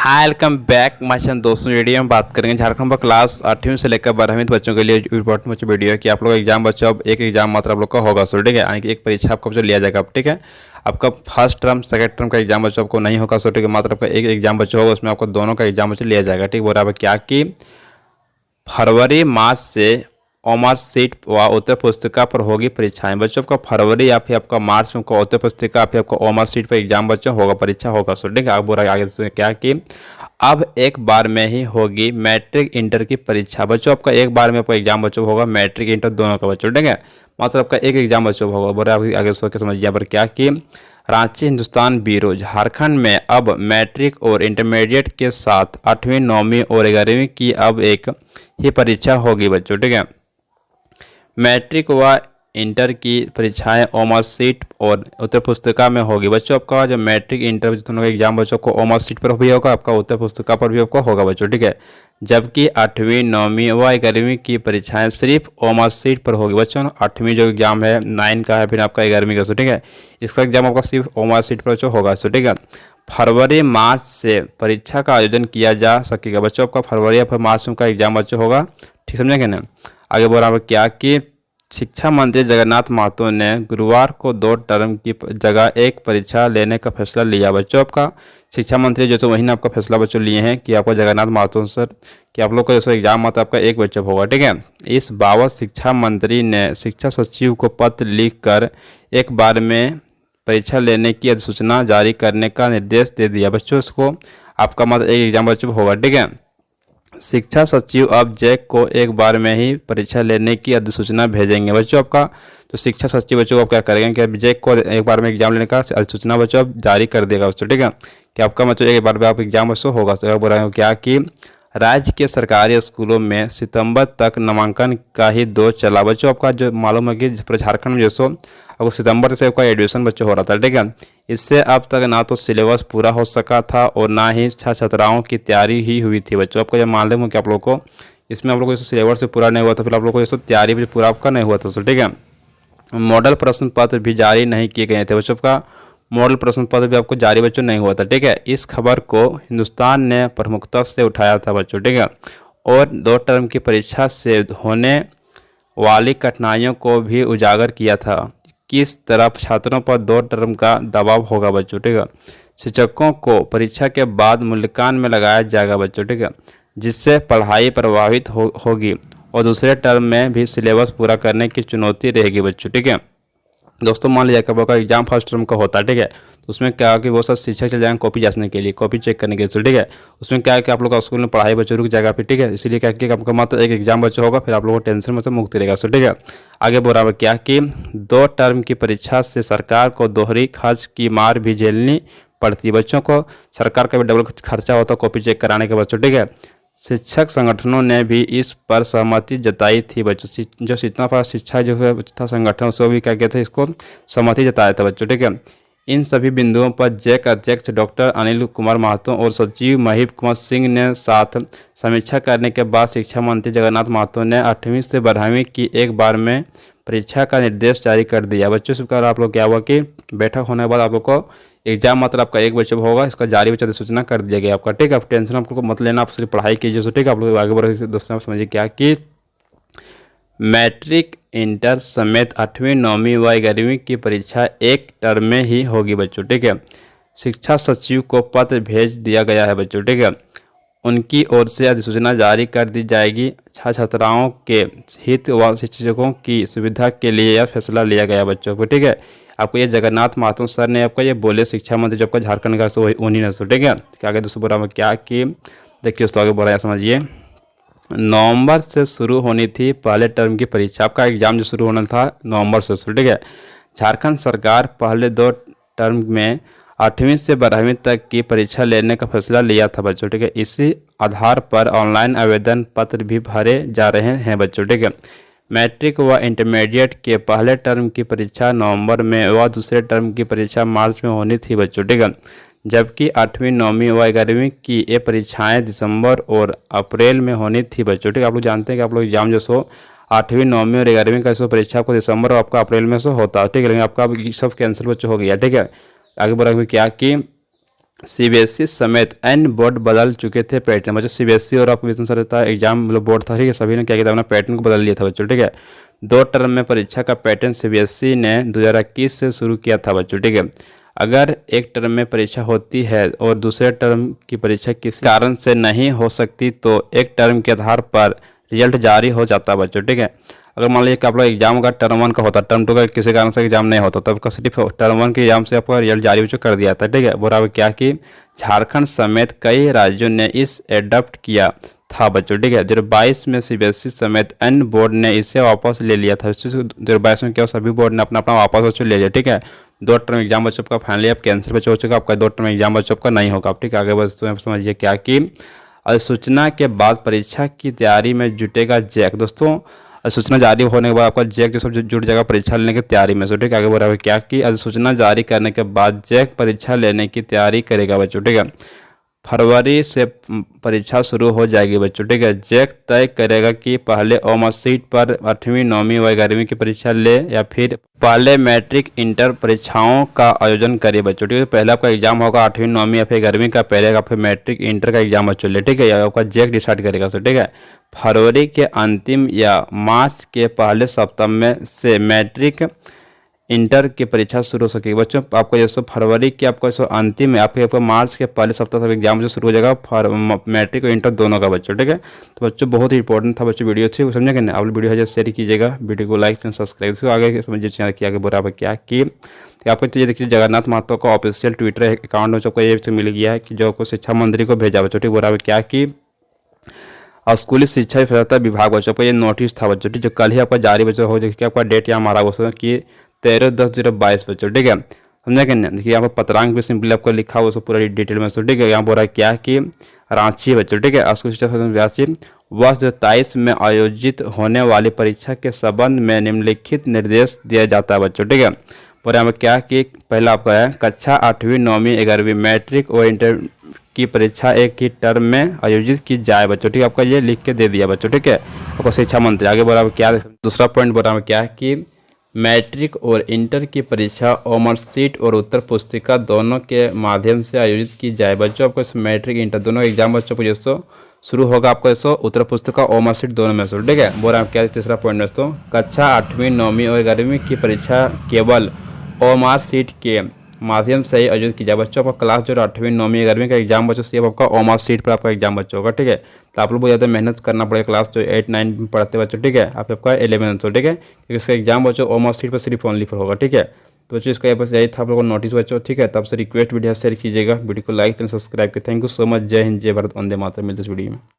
Hi welcome back my channel दोस्तों। Video में बात करेंगे झारखंड पर क्लास 8वीं से लेकर 12वीं बच्चों के लिए इंपॉर्टेंट बच्चों वीडियो है कि आप लोग एग्जाम बच्चों अब एक एग्जाम मात्र आप लोग का होगा। सो ठीक है, यानी कि एक परीक्षा आपको बच्चों लिया जाएगा। अब ठीक है, आपका फर्स्ट टर्म सेकंड टर्म का एग्जाम बच्चों आपको नहीं होगा। सो ठीक है, मात्र आपका एक एग्जाम बच्चों होगा, उसमें आपको दोनों का एग्जाम बच्चों लिया जाएगा। ठीक, बोल रहा है क्या कि फरवरी मार्च से कॉमर्स सीट व उत्तर पुस्तिका पर होगी परीक्षाएं। बच्चों आपका फरवरी या फिर आपका मार्च में उत्तर पुस्तिका फिर आपका कॉमर्स सीट पर एग्जाम बच्चों होगा, परीक्षा होगा। सो ठीक है, आप बोल रहा है आगे क्या कि अब एक बार में ही होगी मैट्रिक इंटर की परीक्षा। बच्चों आपका एक बार में आपका एग्जाम बच्चों होगा, मैट्रिक इंटर दोनों का बच्चों। ठीक है, मतलब आपका एक एग्जाम बच्चों होगा। बोल रहे आगे सोच के समझिए पर क्या कि रांची हिंदुस्तान ब्यूरो झारखंड में अब मैट्रिक और इंटरमीडिएट के साथ 8वीं 9वीं और 11वीं की अब एक ही परीक्षा होगी बच्चों। ठीक है, मैट्रिक व इंटर की परीक्षाएं कॉमर्स सीट और उत्तर पुस्तिका में होगी। बच्चों आपका जो मैट्रिक इंटर दोनों का एग्जाम बच्चों को कॉमर्स सीट पर भी होगा, आपका उत्तर पुस्तिका पर भी आपको होगा बच्चों। ठीक है, जबकि 8वीं 9वीं व 11वीं की परीक्षाएं सिर्फ कॉमर्स सीट पर होगी। बच्चों 8वीं जो एग्जाम है 9 का है, फिर आपका 11वीं का। सो ठीक है, इसका एग्जाम आपका सिर्फ कॉमर्स सीट पर बच्चों होगा। सो ठीक है, फरवरी मार्च से परीक्षा का आयोजन किया जा सकेगा। बच्चों आपका फरवरी या फिर मार्च का एग्जाम बच्चों होगा। ठीक समझेंगे ना। आगे बोल रहा हूँ क्या कि शिक्षा मंत्री जगन्नाथ महतो ने गुरुवार को 2 टर्म की जगह एक परीक्षा लेने का फैसला लिया। बच्चों आपका शिक्षा मंत्री जो तो वही ने आपका फैसला बच्चों लिए हैं कि आपको जगन्नाथ महतो सर कि आप लोग का जैसे एग्जाम मात्र आपका एक बच्चा होगा। ठीक है, इस बाबत शिक्षा मंत्री ने शिक्षा सचिव को पत्र लिखकर एक बार में परीक्षा लेने की अधिसूचना जारी करने का निर्देश दे दिया। बच्चों इसको आपका मात्र एक एग्जाम बच्चों होगा। ठीक है, शिक्षा सचिव अब जैक को एक बार में ही परीक्षा लेने की अधिसूचना भेजेंगे। बच्चों आपका तो शिक्षा सचिव बच्चों को क्या करेंगे कि अब जैक को एक बार में एग्जाम लेने का अधिसूचना बच्चों अब जारी कर देगा बच्चों। ठीक है, कि आपका बच्चों एक बार में आप एग्जाम बच्चों होगा। तो बोल रहे हो क्या कि राज्य के सरकारी स्कूलों में सितंबर तक नामांकन का ही दौर चला। बच्चों आपका जो मालूम है कि झारखंड में जैसो आपको सितंबर से आपका एडमिशन बच्चों हो रहा था। ठीक है, इससे अब तक ना तो सिलेबस पूरा हो सका था और ना ही छात्राओं की तैयारी ही हुई थी। बच्चों आपको जब मालूम है कि आप लोग को इसमें आप लोग को सिलेबस से पूरा नहीं हुआ था, फिर आप लोग को जैसे तैयारी भी पूरा आपका नहीं हुआ था। तो ठीक है, मॉडल प्रश्न पत्र भी जारी नहीं किए गए थे। बच्चों का मॉडल प्रश्न पत्र भी आपको जारी बच्चों नहीं हुआ था। ठीक है, इस खबर को हिंदुस्तान ने प्रमुखता से उठाया था बच्चों। ठीक है, और 2 टर्म की परीक्षा से होने वाली कठिनाइयों को भी उजागर किया था। किस तरफ छात्रों पर 2 टर्म का दबाव होगा बच्चों। ठीक है, शिक्षकों को परीक्षा के बाद मूल्यांकन में लगाया जाएगा बच्चों। ठीक है, जिससे पढ़ाई प्रभावित होगी और दूसरे टर्म में भी सिलेबस पूरा करने की चुनौती रहेगी बच्चों। ठीक है दोस्तों, मान लीजिए कब का एग्जाम फर्स्ट टर्म का होता है। ठीक है, तो उसमें क्या है कि वो सब शिक्षक चल जाएंगे कॉपी जांचने के लिए, कॉपी चेक करने के लिए। ठीक है, उसमें क्या है कि आप लोग का स्कूल में पढ़ाई बच्चों रुक जाएगा फिर। ठीक है, इसीलिए क्या कि आपका मात्र एक एग्जाम बच्चों होगा, फिर आप लोगों को टेंशन में से मुक्ति रहेगा। सो ठीक है, आगे बोल रहा है क्या कि 2 टर्म की परीक्षा से सरकार को दोहरी खर्च की मार भी झेलनी पड़ती है। बच्चों को सरकार का भी डबल खर्चा होता है कॉपी चेक कराने के बच्चों। ठीक है, शिक्षक संगठनों ने भी इस पर सहमति जताई थी बच्चों। जो जितना पर शिक्षा जो था संगठन उसको भी क्या कहते थे, इसको सहमति जताया था बच्चों। ठीक है, इन सभी बिंदुओं पर जैक अध्यक्ष डॉक्टर अनिल कुमार महतो और सचिव महीप कुमार सिंह ने साथ समीक्षा करने के बाद शिक्षा मंत्री जगन्नाथ महतो ने 8वीं से 12वीं की एक बार में परीक्षा का निर्देश जारी कर दिया। बच्चों से आप लोग क्या हुआ कि बैठक होने के बाद आप लोग को एग्जाम मतलब आपका एक बच्चे होगा, इसका जारी बच्चे सूचना कर दिया गया आपका। ठीक है, आप टेंशन आपको मत लेना, आप सिर्फ पढ़ाई कीजिए। सो ठीक है, आप लोग आगे बढ़ दोस्तों आप समझिए क्या कि मैट्रिक इंटर समेत 8वीं 9वीं व 11वीं की परीक्षा एक टर्म में ही होगी बच्चों। ठीक है, शिक्षा सचिव को पत्र भेज दिया गया है बच्चों। ठीक है, उनकी ओर से अधिसूचना जारी कर दी जाएगी। छात्राओं के हित व शिक्षकों की सुविधा के लिए यह फैसला लिया गया बच्चों को। ठीक है, आपको ये जगन्नाथ महतो सर ने आपका ये बोले शिक्षा मंत्री जो आपका झारखंड का सो उन्हीं ने। सो ठीक है, क्या आगे दोस्तों बोला क्या कि देखिए दोस्तों आगे बोला समझिए, नवंबर से शुरू होनी थी पहले टर्म की परीक्षा। आपका एग्जाम जो शुरू होना था नवंबर से। ठीक है, झारखंड सरकार पहले 2 टर्म में 8वीं से 12वीं तक की परीक्षा लेने का फैसला लिया था बच्चों। ठीक है, इसी आधार पर ऑनलाइन आवेदन पत्र भी भरे जा रहे हैं बच्चों। ठीक है, मैट्रिक व इंटरमीडिएट के पहले टर्म की परीक्षा नवंबर में व दूसरे टर्म की परीक्षा मार्च में होनी थी बच्चों। ठीक है, जबकि 8वीं 9वीं व 11वीं की ये परीक्षाएं दिसंबर और अप्रैल में होनी थी बच्चों। ठीक है, आप लोग जानते हैं कि आप लोग एग्जाम जो सो 8वीं 9वीं और 11वीं का सो परीक्षा आपको दिसंबर और आपका अप्रैल में से होता है। ठीक है, लेकिन आपका सब कैंसिल बच्चों हो गया। ठीक है, आगे बढ़ा क्या कि सीबीएसई समेत अन्य बोर्ड बदल चुके थे पैटर्न। बच्चों सीबीएसई और आपको सर था एग्जाम मतलब बोर्ड था, ठीक है, सभी ने क्या किया था अपना पैटर्न को बदल लिया था बच्चों, ठीक है। 2 टर्म में परीक्षा का पैटर्न सीबीएसई ने 2021 से शुरू किया था बच्चों, ठीक है। अगर एक टर्म में परीक्षा होती है और दूसरे टर्म की परीक्षा किसी कारण से नहीं हो सकती तो एक टर्म के आधार पर रिजल्ट जारी हो जाता है बच्चों, ठीक है। अगर मान लीजिए कि आप लोग एग्जाम का टर्म 1 का होता, टर्म 2 का किसी कारण से एग्जाम नहीं होता, तब का सिर्फ टर्म 1 के एग्जाम से आपका रिजल्ट जारी बच्चों कर दिया था, ठीक है। बराबर क्या कि झारखंड समेत कई राज्यों ने इस एडप्ट किया था बच्चों, ठीक है। 2022 में सीबीएसई समेत अन्य बोर्ड ने इसे वापस ले लिया था। 2022 में क्या सभी बोर्ड ने अपना अपना वापस बच्चों ले लिया, ठीक है। 2 टर्म एग्जाम बच्चों का फाइनली अब कैंसिल बच्चों हो चुका, आपका 2 टर्म एग्जाम बच्चों का नहीं होगा, ठीक है। आगे बच्चों समझिए क्या कि अधिसूचना के बाद परीक्षा की तैयारी में जुटेगा जैक। दोस्तों अधिसूचना जारी होने के बाद आपका जैक जो सब जुट जाएगा परीक्षा लेने की तैयारी में, ठीक है। आगे बढ़ा क्या कि अधिसूचना जारी करने के बाद जैक परीक्षा लेने की तैयारी करेगा बच्चों, ठीक है। फरवरी से परीक्षा शुरू हो जाएगी बच्चों, ठीक है। जैक तय करेगा कि पहले ओमर सीट पर 8वीं 9वीं व 11वीं की परीक्षा ले या फिर पहले मैट्रिक इंटर परीक्षाओं का आयोजन करे बच्चों, ठीक है। पहले आपका एग्जाम होगा 8वीं 9वीं या फिर 11वीं का, पहले का फिर मैट्रिक इंटर का एग्जाम बच्चों ले, ठीक है। आपका जैक डिसाइड करेगा, ठीक है। फरवरी के अंतिम या मार्च के पहले सप्ताह में से मैट्रिक इंटर की परीक्षा शुरू हो सकेगी बच्चों। आपका जो फरवरी के आपका जो अंतिम है आपका मार्च के पहले सप्ताह से एग्जाम जो शुरू हो जाएगा मैट्रिक और इंटर दोनों का बच्चों, ठीक है। तो बच्चों बहुत ही इंपॉर्टेंट था बच्चों वीडियो थी, समझे कि नहीं। आप वीडियो है जो शेयर कीजिएगा, वीडियो को लाइक एंड सब्सक्राइब, इसको आगे समझिए चैनल की आगे बराबर क्या कि आपको तो ये देखिए जगन्नाथ महतो का ऑफिशियल ट्विटर अकाउंट में आपको ये मिल गया है कि जो आपको शिक्षा मंत्री को भेजा बच्चों, ठीक बराबर क्या कि स्कूली शिक्षा विभाग बच्चों को ये नोटिस था बच्चों, ठीक जो कल ही आपका जारी बच्चों हो देखिए आपका डेट यहाँ मारा हुआ कि 13/10/22 बच्चों, ठीक है। समझा कि नहीं। देखिए यहाँ पर पत्रांक भी सिंपली आपको लिखा हुआ पूरा डिटेल में, ठीक है। यहाँ बोल रहा है क्या कि रांची बच्चों, ठीक है। स्कूल शिक्षा रांची वर्ष 2023 में आयोजित होने वाली परीक्षा के संबंध में निम्नलिखित निर्देश दिया जाता है बच्चों, ठीक है। और यहाँ पर क्या कि पहला आपका है कक्षा 8वीं 9वीं 11वीं मैट्रिक और इंटर की परीक्षा एक ही टर्म में आयोजित की जाए बच्चों, ठीक है। आपका ये लिख के दे दिया बच्चों, ठीक है। आपको शिक्षा मंत्री आगे बोला क्या दूसरा पॉइंट बोल रहा है क्या कि मैट्रिक और इंटर की परीक्षा ओमर सीट और उत्तर पुस्तिका दोनों के माध्यम से आयोजित की जाए बच्चों। आपको मैट्रिक इंटर दोनों एग्जाम बच्चों को दोस्तों शुरू होगा आपको दोस्तों उत्तर पुस्तिका ओमर सीट दोनों में से, ठीक है। बोल रहा है क्या तीसरा पॉइंट दोस्तों कक्षा 8वीं 9वीं और 11वीं की परीक्षा केवल ओमर सीट के माध्यम से ही आयोजित की जाए बच्चों। आपका क्लास जो 8वीं 9वीं 11वीं का एग्जाम बच्चों सिर्फ आपका ओमर सीट पर आपका एग्जाम बच्चों होगा, ठीक है। तो आप लोग बहुत ज़्यादा मेहनत करना पड़ेगा क्लास जो 8 9 में पढ़ते बच्चों, ठीक है। आपका 11 ठीक है, क्योंकि इसका एग्जाम बच्चों ओमर सीट पर सिर्फ ओनली पर होगा, ठीक है। तो बच्चों इसका बस यही था आप लोगों को नोटिस बच्चों, ठीक है। तब से रिक्वेस्ट वीडियो शेयर कीजिएगा, वीडियो को लाइक एंड सब्सक्राइब करें। Thank you so much. जय हिंद, जय भारत, वंदे मातरम। मिलते इस वीडियो में।